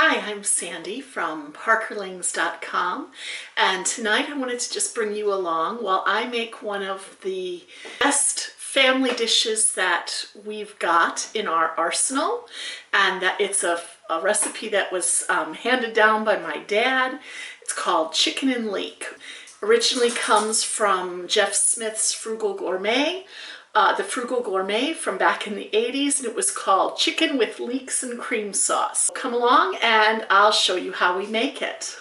Hi, I'm Sandy from parkerlings.com, and tonight I wanted to just bring you along while I make one of the best family dishes that we've got in our arsenal, and that it's a recipe that was handed down by my dad. It's called chicken and leek. Originally comes from Jeff Smith's Frugal Gourmet, the Frugal Gourmet from back in the 80s, and it was called Chicken with Leeks and Cream Sauce. Come along and I'll show you how we make it.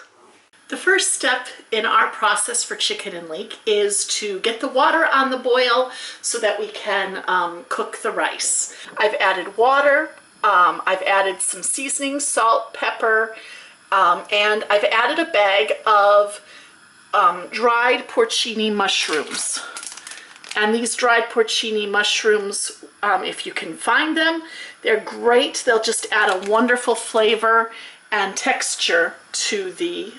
The first step in our process for chicken and leek is to get the water on the boil so that we can cook the rice. I've added water, I've added some seasoning, salt, pepper, and I've added a bag of dried porcini mushrooms. And these dried porcini mushrooms, if you can find them, they're great. They'll just add a wonderful flavor and texture to the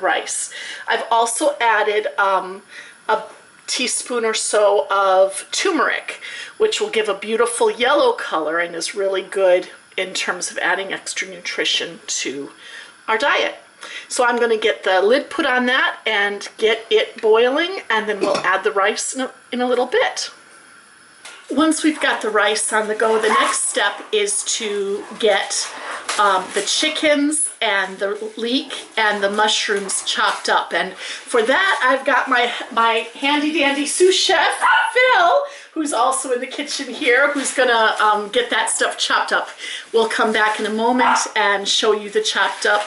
rice. I've also added a teaspoon or so of turmeric, which will give a beautiful yellow color and is really good in terms of adding extra nutrition to our diet. So I'm going to get the lid put on that and get it boiling, and then we'll add the rice in a little bit. Once we've got the rice on the go, the next step is to get the chickens and the leek and the mushrooms chopped up. And for that, I've got my handy dandy sous chef, Phil, who's also in the kitchen here, who's gonna get that stuff chopped up. We'll come back in a moment and show you the chopped up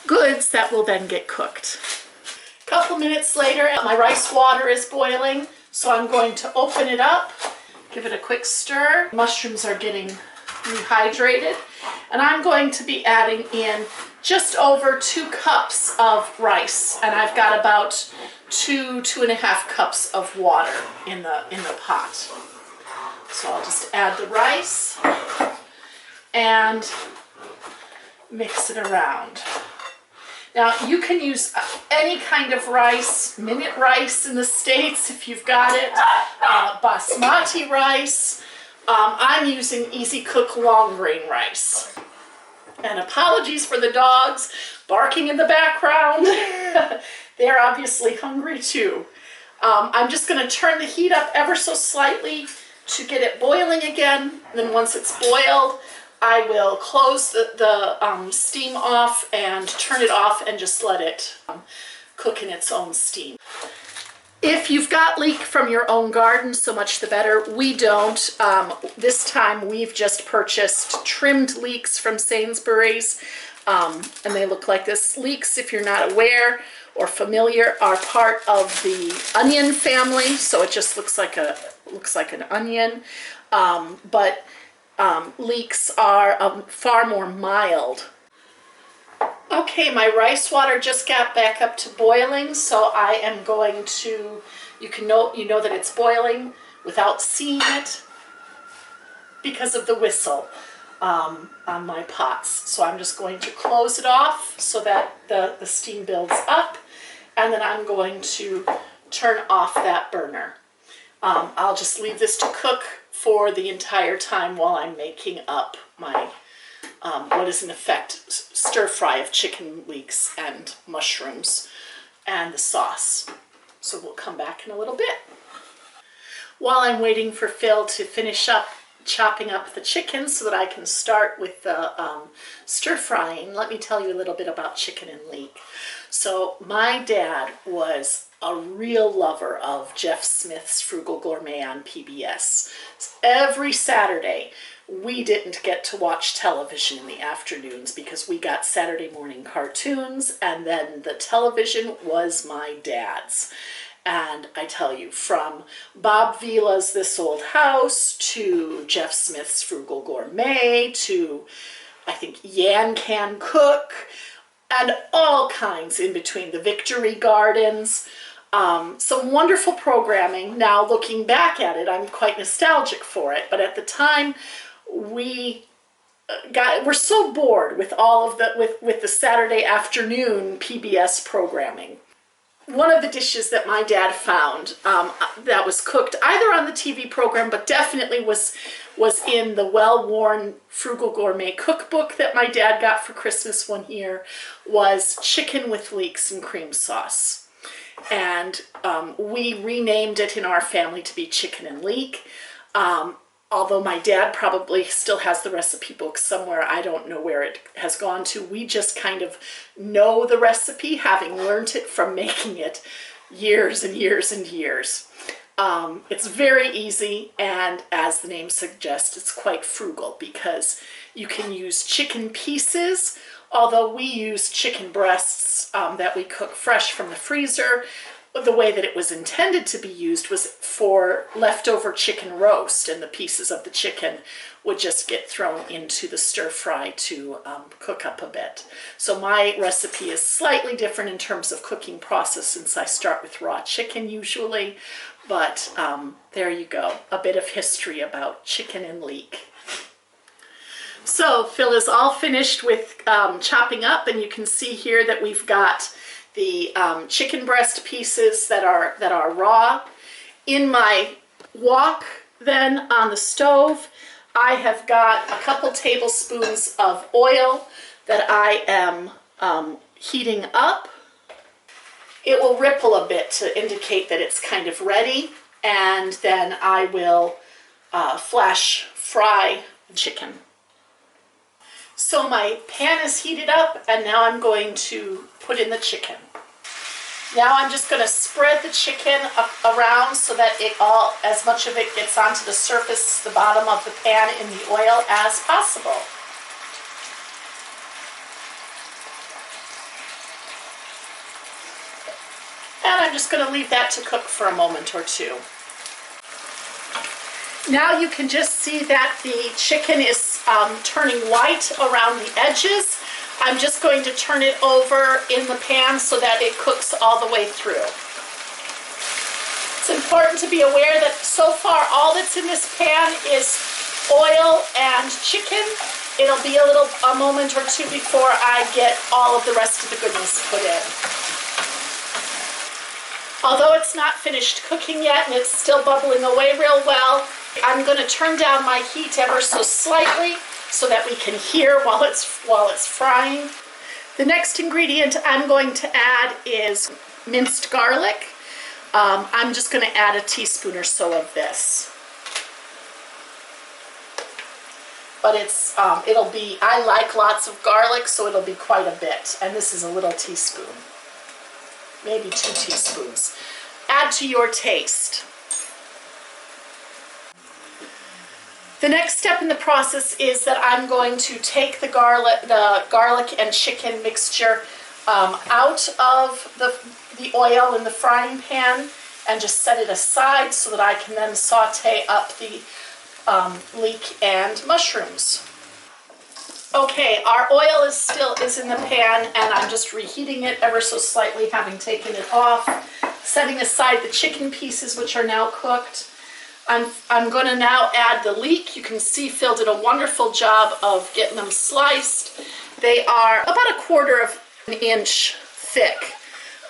goods that will then get cooked. A couple minutes later, my rice water is boiling, so I'm going to open it up, give it a quick stir. Mushrooms are getting rehydrated, and I'm going to be adding in just over 2 cups of rice, and I've got about 2.5 cups of water in the pot. So I'll just add the rice and mix it around. Now, you can use any kind of rice, minute rice in the States if you've got it, basmati rice. I'm using Easy Cook long grain rice. And apologies for the dogs barking in the background. They're obviously hungry too. I'm just going to turn the heat up ever so slightly to get it boiling again. And then once it's boiled, I will close the steam off and turn it off and just let it cook in its own steam. If you've got leek from your own garden, so much the better. We don't. This time we've just purchased trimmed leeks from Sainsbury's, and they look like this. Leeks, if you're not aware or familiar, are part of the onion family, so it just looks like an onion, but leeks are far more mild. Okay, my rice water just got back up to boiling, so I am going to, you know that it's boiling without seeing it because of the whistle on my pots. So I'm just going to close it off so that the steam builds up, and then I'm going to turn off that burner. I'll just leave this to cook for the entire time while I'm making up my what is in effect stir fry of chicken, leeks, and mushrooms and the sauce. So we'll come back in a little bit. While I'm waiting for Phil to finish up chopping up the chicken so that I can start with the stir frying, let me tell you a little bit about chicken and leek. So my dad was a real lover of Jeff Smith's Frugal Gourmet on PBS. Every Saturday, we didn't get to watch television in the afternoons because we got Saturday morning cartoons, and then the television was my dad's. And I tell you, from Bob Vila's This Old House to Jeff Smith's Frugal Gourmet to, I think, Yan Can Cook, and all kinds in between, the Victory Gardens. Some wonderful programming. Now, looking back at it, I'm quite nostalgic for it, but at the time, we're so bored with all of with the Saturday afternoon PBS programming. One of the dishes that my dad found that was cooked either on the TV program, but definitely was was in the well-worn Frugal Gourmet cookbook that my dad got for Christmas one year, was chicken with leeks and cream sauce. And we renamed it in our family to be chicken and leek. Although my dad probably still has the recipe book somewhere, I don't know where it has gone to. We just kind of know the recipe, having learned it from making it years and years and years. It's very easy, and as the name suggests, it's quite frugal because you can use chicken pieces, although we use chicken breasts that we cook fresh from the freezer. The way that it was intended to be used was for leftover chicken roast, and the pieces of the chicken would just get thrown into the stir fry to cook up a bit. So my recipe is slightly different in terms of cooking process, since I start with raw chicken usually, but there you go, a bit of history about chicken and leek. So Phil is all finished with chopping up, and you can see here that we've got the chicken breast pieces that are raw. In my wok then on the stove, I have got a couple tablespoons of oil that I am heating up. It will ripple a bit to indicate that it's kind of ready, and then I will flash fry the chicken. So my pan is heated up, and now I'm going to put in the chicken. Now I'm just going to spread the chicken around so that as much of it gets onto the surface, the bottom of the pan in the oil as possible. And I'm just going to leave that to cook for a moment or two. Now you can just see that the chicken is turning white around the edges. I'm just going to turn it over in the pan so that it cooks all the way through. It's important to be aware that so far all that's in this pan is oil and chicken. It'll be a moment or two before I get all of the rest of the goodness put in. Although it's not finished cooking yet and it's still bubbling away real well, I'm going to turn down my heat ever so slightly so that we can hear while it's frying. The next ingredient I'm going to add is minced garlic. I'm just going to add a teaspoon or so of this. But I like lots of garlic, so it'll be quite a bit. And this is a little teaspoon, maybe 2 teaspoons. Add to your taste. The next step in the process is that I'm going to take the garlic and chicken mixture out of the oil in the frying pan and just set it aside so that I can then saute up the leek and mushrooms. Okay, our oil is in the pan, and I'm just reheating it ever so slightly, having taken it off, setting aside the chicken pieces, which are now cooked. I'm going to now add the leek. You can see Phil did a wonderful job of getting them sliced. They are about 1/4 of an inch thick,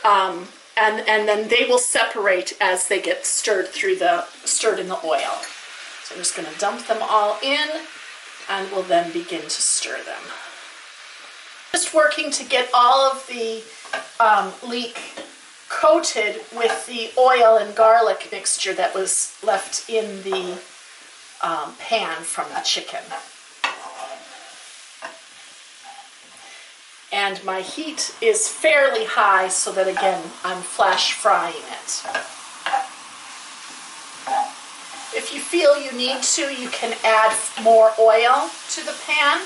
and then they will separate as they get stirred in the oil. So I'm just going to dump them all in, and we'll then begin to stir them. Just working to get all of the leek coated with the oil and garlic mixture that was left in the pan from the chicken. And my heat is fairly high so that, again, I'm flash frying it. If you feel you need to, you can add more oil to the pan,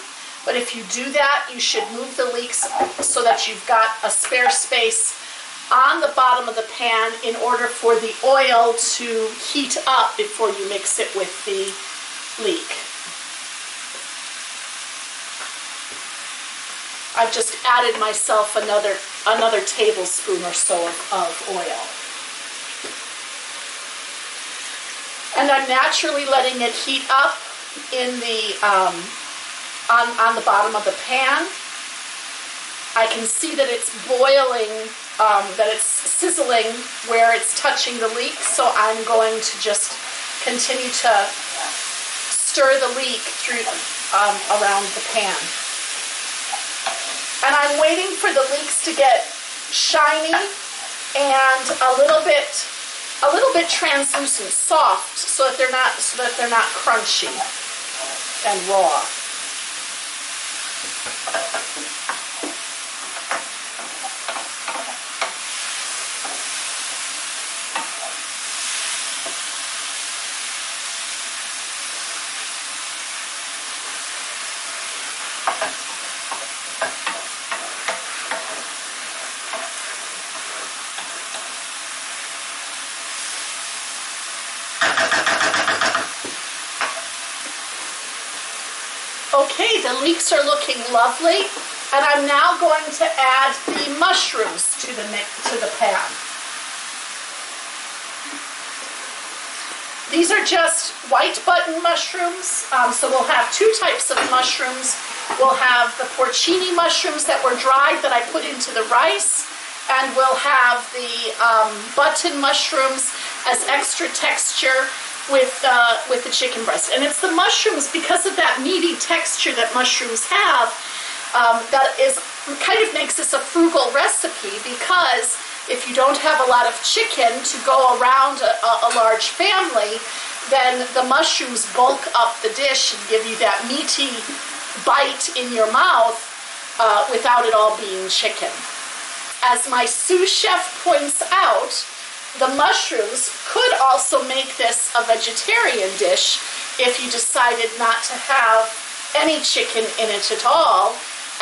but if you do that, you should move the leeks so that you've got a spare space on the bottom of the pan in order for the oil to heat up before you mix it with the leek. I've just added myself another tablespoon or so of oil. And I'm naturally letting it heat up in the on the bottom of the pan. I can see that it's boiling, that it's sizzling where it's touching the leek, so I'm going to just continue to stir the leek through around the pan. And I'm waiting for the leeks to get shiny and a little bit translucent, soft, so that they're not crunchy and raw. Okay, the leeks are looking lovely, and I'm now going to add the mushrooms to the pan. These are just white button mushrooms, so we'll have two types of mushrooms. We'll have the porcini mushrooms that were dried that I put into the rice, and we'll have the button mushrooms as extra texture with the chicken breast. And it's the mushrooms, because of that meaty texture that mushrooms have, that kind of makes this a frugal recipe, because if you don't have a lot of chicken to go around a large family, then the mushrooms bulk up the dish and give you that meaty bite in your mouth without it all being chicken. As my sous chef points out, the mushrooms could also make this a vegetarian dish if you decided not to have any chicken in it at all,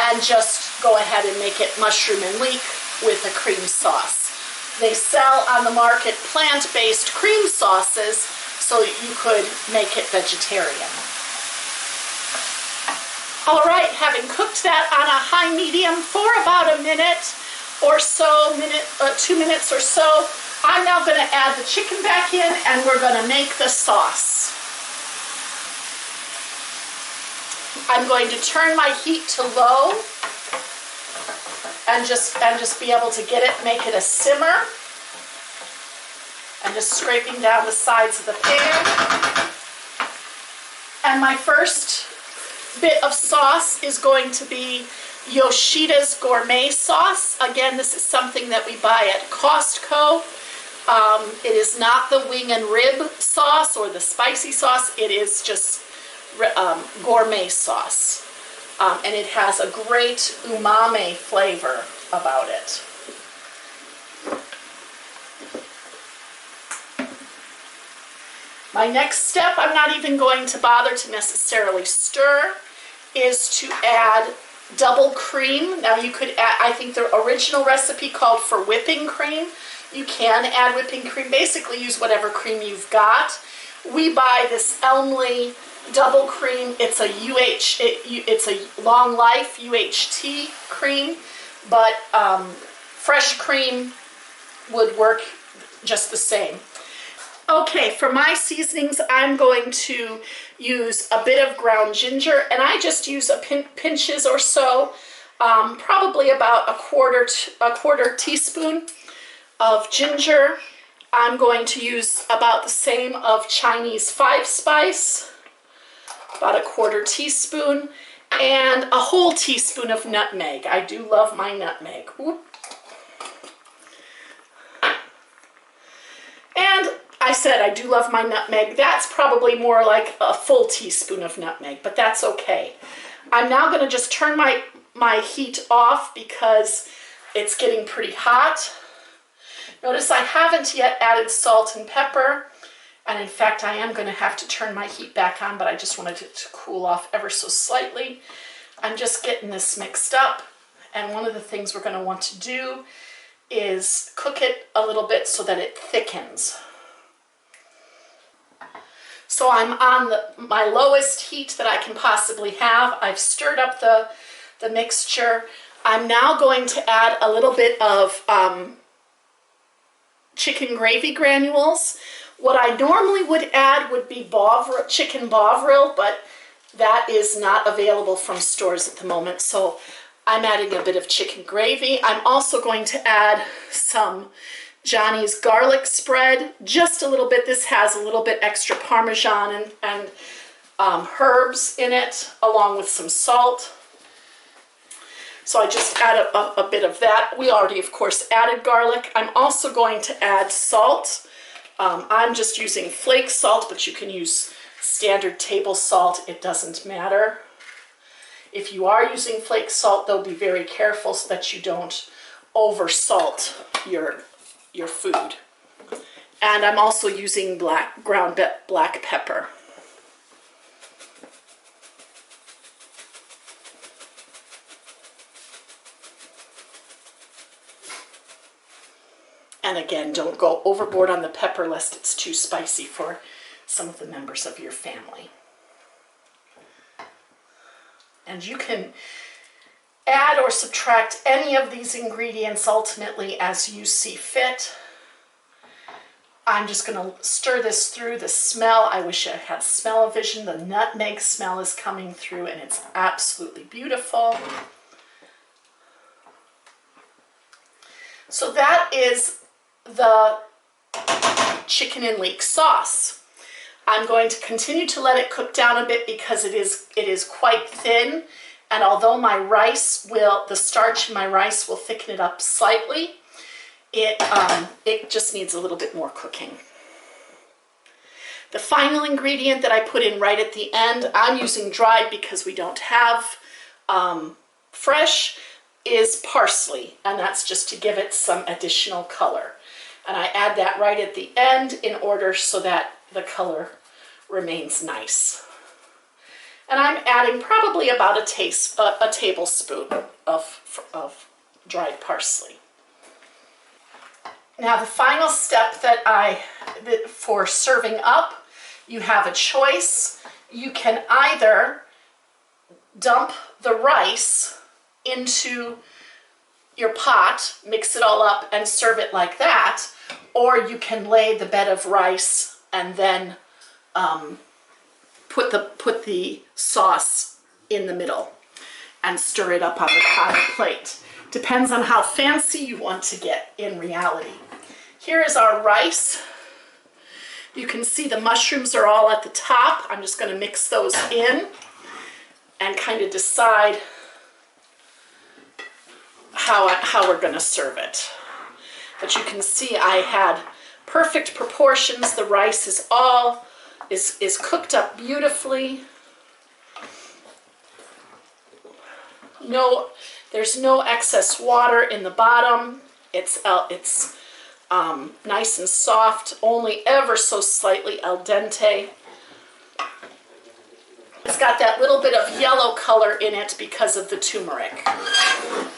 and just go ahead and make it mushroom and leek with a cream sauce. They sell on the market plant-based cream sauces, so you could make it vegetarian. All right, having cooked that on a high-medium for about a minute or so, 2 minutes or so, I'm now going to add the chicken back in, and we're going to make the sauce. I'm going to turn my heat to low and just be able to make it a simmer. I'm just scraping down the sides of the pan. And my first bit of sauce is going to be Yoshida's gourmet sauce. Again, this is something that we buy at Costco. It is not the wing and rib sauce or the spicy sauce. It is just gourmet sauce. And it has a great umami flavor about it. My next step, I'm not even going to bother to necessarily stir, is to add double cream. Now you could add, I think the original recipe called for whipping cream. You can add whipping cream. Basically use whatever cream you've got. We buy this Elmley double cream. It's a long life UHT cream, but fresh cream would work just the same. Okay, for my seasonings, I'm going to use a bit of ground ginger, and I just use pinches or so, probably about a quarter teaspoon of ginger. I'm going to use about the same of Chinese 5-spice, about a quarter teaspoon, and a whole teaspoon of nutmeg. I do love my nutmeg. Whoop. And I said I do love my nutmeg. That's probably more like a full teaspoon of nutmeg, but that's okay. I'm now going to just turn my heat off because it's getting pretty hot. Notice I haven't yet added salt and pepper, and in fact I am going to have to turn my heat back on, but I just wanted it to cool off ever so slightly. I'm just getting this mixed up, and one of the things we're going to want to do is cook it a little bit so that it thickens. So I'm on my lowest heat that I can possibly have. I've stirred up the mixture. I'm now going to add a little bit of chicken gravy granules. What I normally would add would be chicken bovril, but that is not available from stores at the moment. So I'm adding a bit of chicken gravy. I'm also going to add some Johnny's garlic spread, just a little bit. This has a little bit extra Parmesan and herbs in it, along with some salt. So I just add a bit of that. We already, of course, added garlic. I'm also going to add salt. I'm just using flake salt, but you can use standard table salt. It doesn't matter. If you are using flake salt, though, be very careful so that you don't over salt your food. And I'm also using ground black pepper. And again, don't go overboard on the pepper lest it's too spicy for some of the members of your family. And you can add or subtract any of these ingredients ultimately as you see fit. I'm just going to stir this through. The smell, I wish I had smell-o-vision. The nutmeg smell is coming through and it's absolutely beautiful. So that is the chicken and leek sauce. I'm going to continue to let it cook down a bit because it is quite thin, and although the starch in my rice will thicken it up slightly, it just needs a little bit more cooking. The final ingredient that I put in right at the end, I'm using dried because we don't have fresh, is parsley, and that's just to give it some additional color. And I add that right at the end in order so that the color remains nice. And I'm adding probably about a tablespoon of dried parsley. Now the final step for serving up, you have a choice. You can either dump the rice into your pot, mix it all up and serve it like that, or you can lay the bed of rice and then put the sauce in the middle and stir it up on the top plate. Depends on how fancy you want to get in reality. Here is our rice. You can see the mushrooms are all at the top. I'm just going to mix those in and kind of decide how we're going to serve it. But you can see I had perfect proportions. The rice is cooked up beautifully. There's no excess water in the bottom. It's nice and soft, only ever so slightly al dente. It's got that little bit of yellow color in it because of the turmeric.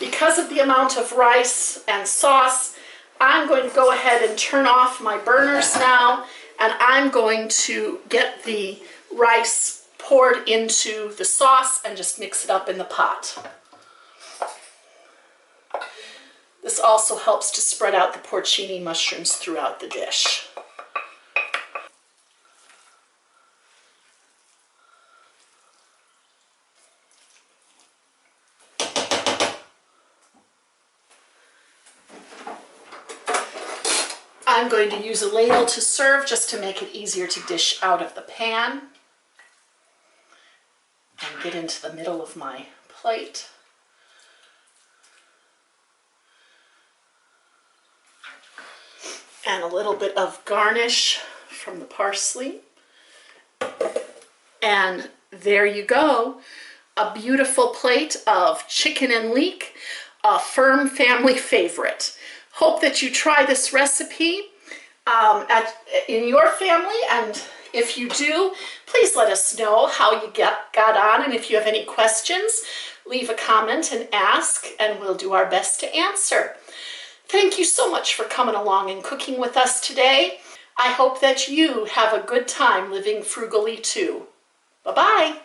Because of the amount of rice and sauce, I'm going to go ahead and turn off my burners now, and I'm going to get the rice poured into the sauce and just mix it up in the pot. This also helps to spread out the porcini mushrooms throughout the dish. I'm going to use a ladle to serve just to make it easier to dish out of the pan and get into the middle of my plate. And a little bit of garnish from the parsley. And there you go, a beautiful plate of chicken and leek, a firm family favorite. Hope that you try this recipe in your family, and if you do, please let us know how you got on, and if you have any questions, leave a comment and ask, and we'll do our best to answer. Thank you so much for coming along and cooking with us today. I hope that you have a good time living frugally too. Bye-bye.